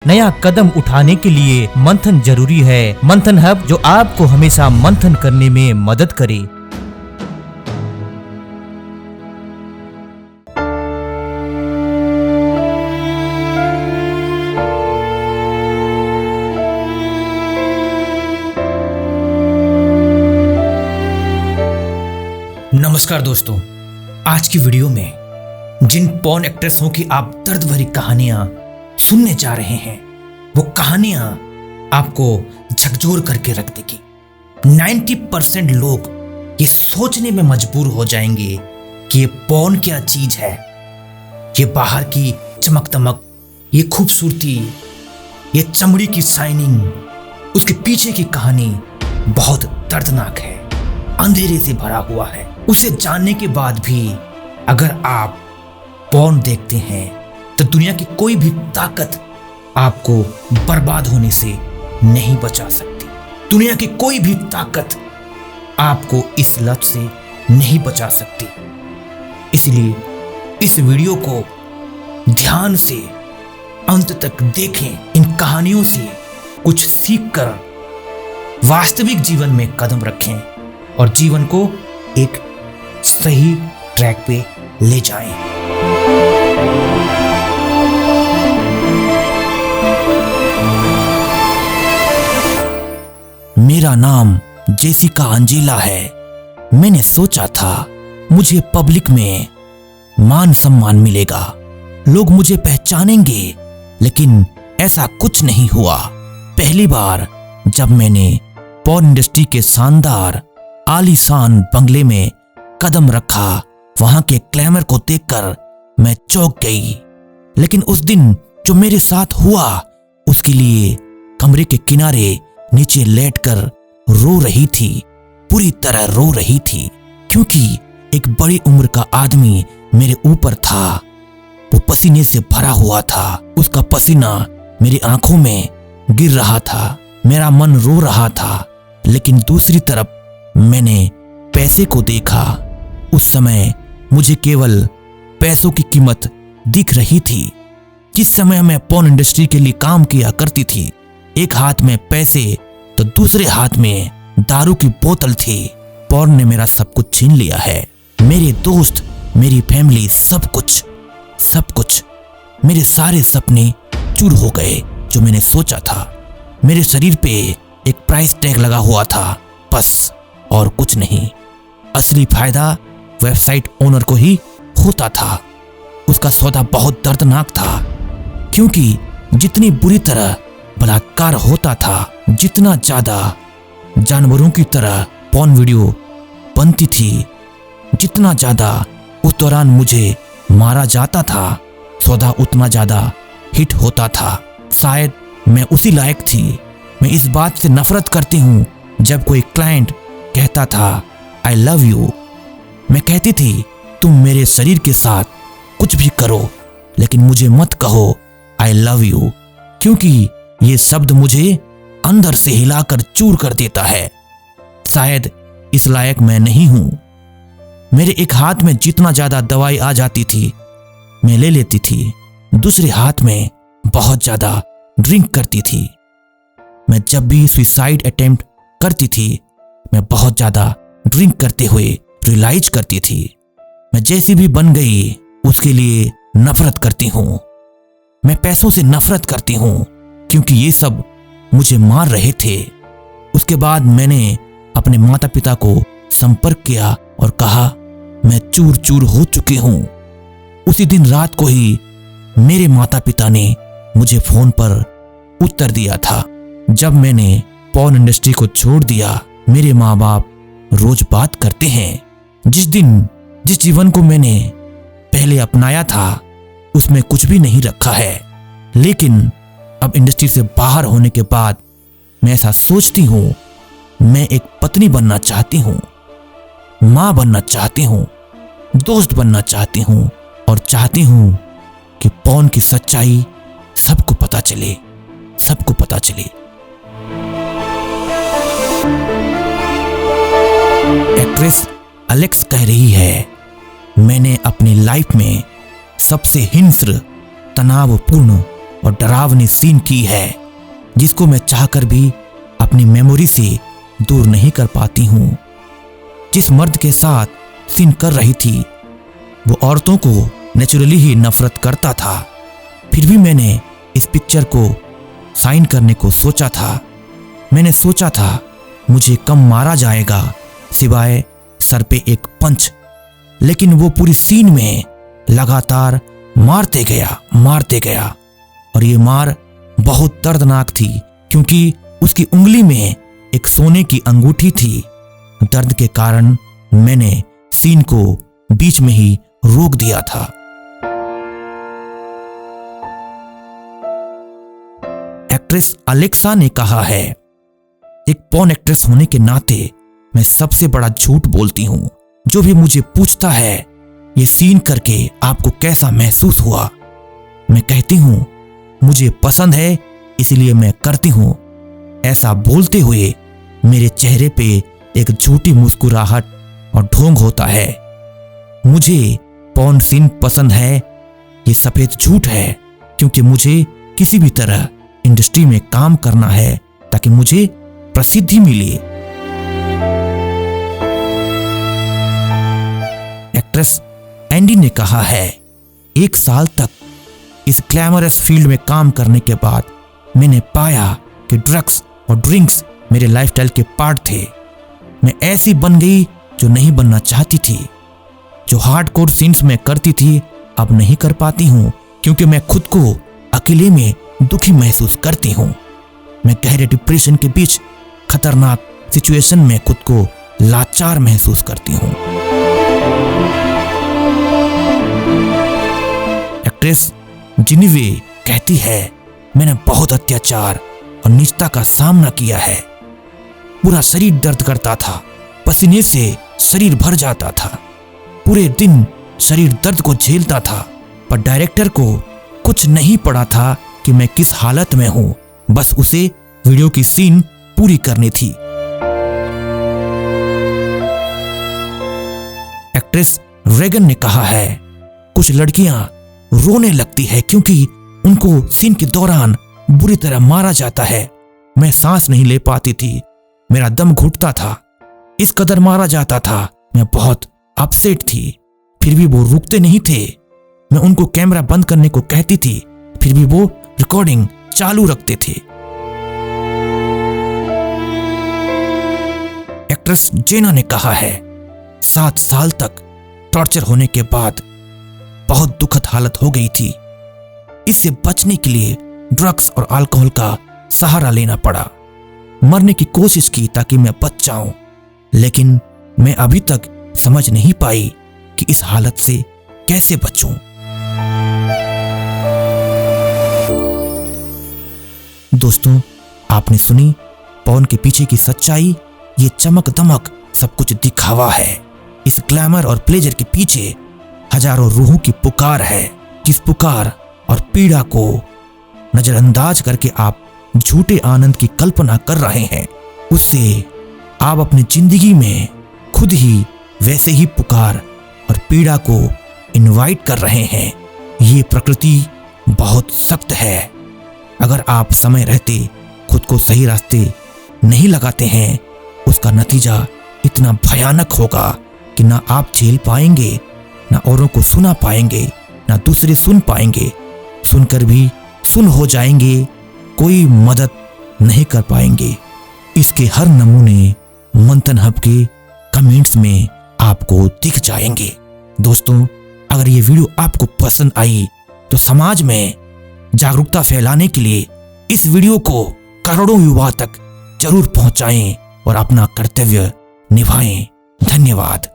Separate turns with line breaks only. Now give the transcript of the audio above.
नया कदम उठाने के लिए मंथन जरूरी है। मंथन हब जो आपको हमेशा मंथन करने में मदद करे।
नमस्कार दोस्तों, आज की वीडियो में जिन पॉर्न एक्ट्रेसों की आप दर्द भरी कहानियां सुनने जा रहे हैं, वो कहानियां आपको झकझोर करके रख देगी। 90% लोग ये सोचने में मजबूर हो जाएंगे कि ये पॉर्न क्या चीज है। ये बाहर की चमक दमक, ये खूबसूरती, ये चमड़ी की शाइनिंग, उसके पीछे की कहानी बहुत दर्दनाक है, अंधेरे से भरा हुआ है। उसे जानने के बाद भी अगर आप पॉर्न देखते हैं तो दुनिया की कोई भी ताकत आपको बर्बाद होने से नहीं बचा सकती। दुनिया की कोई भी ताकत आपको इस लत से नहीं बचा सकती। इसलिए इस वीडियो को ध्यान से अंत तक देखें। इन कहानियों से कुछ सीख कर वास्तविक जीवन में कदम रखें और जीवन को एक सही ट्रैक पे ले जाएं।
मेरा नाम जेसिका अंजेला है। मैंने सोचा था मुझे पब्लिक में मान सम्मान मिलेगा, लोग मुझे पहचानेंगे, लेकिन ऐसा कुछ नहीं हुआ। पहली बार जब मैंने पॉर्न इंडस्ट्री के शानदार आलीशान बंगले में कदम रखा, वहां के ग्लैमर को देखकर मैं चौंक गई। लेकिन उस दिन जो मेरे साथ हुआ, उसके लिए कमरे के किनारे नीचे लेटकर रो रही थी, पूरी तरह रो रही थी, क्योंकि एक बड़ी उम्र का आदमी मेरे ऊपर था। वो पसीने से भरा हुआ था, उसका पसीना मेरी आंखों में गिर रहा था, मेरा मन रो रहा था। लेकिन दूसरी तरफ मैंने पैसे को देखा। उस समय मुझे केवल पैसों की कीमत दिख रही थी। जिस समय मैं पॉर्न इंडस्ट्री के लिए काम किया करती थी, एक हाथ में पैसे तो दूसरे हाथ में दारू की बोतल थी। पॉर्न ने मेरा सब कुछ छीन लिया है, मेरे दोस्त, मेरी फैमिली, सब कुछ। मेरे सारे सपने चूर हो गए जो मैंने सोचा था। मेरे शरीर पे एक प्राइस टैग लगा हुआ था, बस, और कुछ नहीं। असली फायदा वेबसाइट ओनर को ही होता था। उसका सौदा बहुत दर्दनाक था, क्योंकि जितनी बुरी तरह बलात्कार होता था, जितना ज्यादा जानवरों की तरह पॉर्न वीडियो बनती थी, जितना ज्यादा उस दौरान मुझे मारा जाता था, सौदा उतना ज्यादा हिट होता था। शायद मैं उसी लायक थी। मैं इस बात से नफरत करती हूँ जब कोई क्लाइंट कहता था आई लव यू। मैं कहती थी तुम मेरे शरीर के साथ कुछ भी करो, लेकिन मुझे मत कहो आई लव यू, क्योंकि ये शब्द मुझे अंदर से हिलाकर चूर कर देता है। शायद इस लायक मैं नहीं हूं। मेरे एक हाथ में जितना ज्यादा दवाई आ जाती थी मैं ले लेती थी, दूसरे हाथ में बहुत ज्यादा ड्रिंक करती थी। मैं जब भी सुसाइड अटेम्प्ट करती थी, मैं बहुत ज्यादा ड्रिंक करते हुए रियलाइज करती थी मैं जैसी भी बन गई उसके लिए नफरत करती हूँ। मैं पैसों से नफरत करती हूँ, क्योंकि ये सब मुझे मार रहे थे। उसके बाद मैंने अपने माता पिता को संपर्क किया और कहा मैं चूर चूर हो चुकी हूँ। उसी दिन रात को ही मेरे माता पिता ने मुझे फोन पर उत्तर दिया था। जब मैंने पॉर्न इंडस्ट्री को छोड़ दिया, मेरे माँ बाप रोज बात करते हैं। जिस जीवन को मैंने पहले अपनाया था उसमें कुछ भी नहीं रखा है, लेकिन अब इंडस्ट्री से बाहर होने के बाद मैं ऐसा सोचती हूँ, मैं एक पत्नी बनना चाहती हूँ, माँ बनना चाहती हूँ, दोस्त बनना चाहती हूँ, और चाहती हूँ कि पॉर्न की सच्चाई सबको पता चले। एक्ट्रेस एलेक्स कह रही है, मैंने अपनी लाइफ में सबसे हिंस्र, तनावपूर्ण और डरावनी सीन की है जिसको मैं चाहकर भी अपनी मेमोरी से दूर नहीं कर पाती हूँ। जिस मर्द के साथ सीन कर रही थी वो औरतों को नेचुरली ही नफरत करता था, फिर भी मैंने इस पिक्चर को साइन करने को सोचा था। मैंने सोचा था मुझे कम मारा जाएगा सिवाय सर पे एक पंच, लेकिन वो पूरी सीन में लगातार मारते गया और ये मार बहुत दर्दनाक थी क्योंकि उसकी उंगली में एक सोने की अंगूठी थी। दर्द के कारण मैंने सीन को बीच में ही रोक दिया था। एक्ट्रेस अलेक्सा ने कहा है, एक पॉर्न एक्ट्रेस होने के नाते मैं सबसे बड़ा झूठ बोलती हूँ। जो भी मुझे पूछता है ये सीन करके आपको कैसा महसूस हुआ, मैं कहती हूँ मुझे पसंद है इसलिए मैं करती हूँ। ऐसा बोलते हुए मेरे चेहरे पे एक झूठी मुस्कुराहट और ढोंग होता है। मुझे पॉर्न सीन पसंद है ये सफेद झूठ है क्योंकि मुझे किसी भी तरह इंडस्ट्री में काम करना है ताकि मुझे प्रसिद्धि मिले। एक्ट्रेस एंडी ने कहा है, 1 साल तक इस ग्लैमरस फील्ड में काम करने के बाद मैंने पाया कि ड्रग्स और ड्रिंक्स मेरे लाइफस्टाइल के पार्ट थे। मैं ऐसी बन गई जो नहीं बनना चाहती थी। जो हार्डकोर सीन्स में करती थी अब नहीं कर पाती हूँ क्योंकि मैं खुद को अकेले में दुखी महसूस करती हूँ। मैं गहरे डिप्रेशन के बीच खतरनाक सिचुएशन में खुद को लाचार महसूस करती हूँ। एक्ट्रेस जिनिवे कहती है, मैंने बहुत अत्याचार और नीचता का सामना किया है। पूरा शरीर दर्द करता था, पसीने से शरीर भर जाता था, पूरे दिन शरीर दर्द को झेलता था, पर डायरेक्टर को कुछ नहीं पड़ा था कि मैं किस हालत में हूं, बस उसे वीडियो की सीन पूरी करनी थी। एक्ट्रेस रेगन ने कहा है, कुछ लड़कियां रोने लगती है क्योंकि उनको सीन के दौरान बुरी तरह मारा जाता है। मैं सांस नहीं ले पाती थी, मेरा दम घुटता था, इस कदर मारा जाता था। मैं बहुत अपसेट थी, फिर भी वो रुकते नहीं थे। मैं उनको कैमरा बंद करने को कहती थी, फिर भी वो रिकॉर्डिंग चालू रखते थे। एक्ट्रेस जेना ने कहा है, 7 साल तक टॉर्चर होने के बाद बहुत दुखद हालत हो गई थी। इससे बचने के लिए ड्रग्स और अल्कोहल का सहारा लेना पड़ा। मरने की कोशिश की ताकि मैं बच जाऊं, लेकिन मैं अभी तक समझ नहीं पाई कि इस हालत से कैसे बचूं। दोस्तों, आपने सुनी पॉर्न के पीछे की सच्चाई। ये चमक दमक सब कुछ दिखावा है। इस ग्लैमर और प्लेजर के पीछे हजारों रूहों की पुकार है। जिस पुकार और पीड़ा को नजरअंदाज करके आप झूठे आनंद की कल्पना कर रहे हैं, उससे आप अपनी जिंदगी में खुद ही वैसे ही पुकार और पीड़ा को इनवाइट कर रहे हैं। ये प्रकृति बहुत सख्त है। अगर आप समय रहते खुद को सही रास्ते नहीं लगाते हैं, उसका नतीजा इतना भयानक होगा कि ना आप झेल पाएंगे, ना औरों को सुना पाएंगे, ना दूसरे सुन पाएंगे। सुनकर भी सुन हो जाएंगे, कोई मदद नहीं कर पाएंगे। इसके हर नमूने मंथन हब के कमेंट्स में आपको दिख जाएंगे। दोस्तों, अगर ये वीडियो आपको पसंद आई तो समाज में जागरूकता फैलाने के लिए इस वीडियो को करोड़ों युवा तक जरूर पहुंचाएं और अपना कर्तव्य निभाएं। धन्यवाद।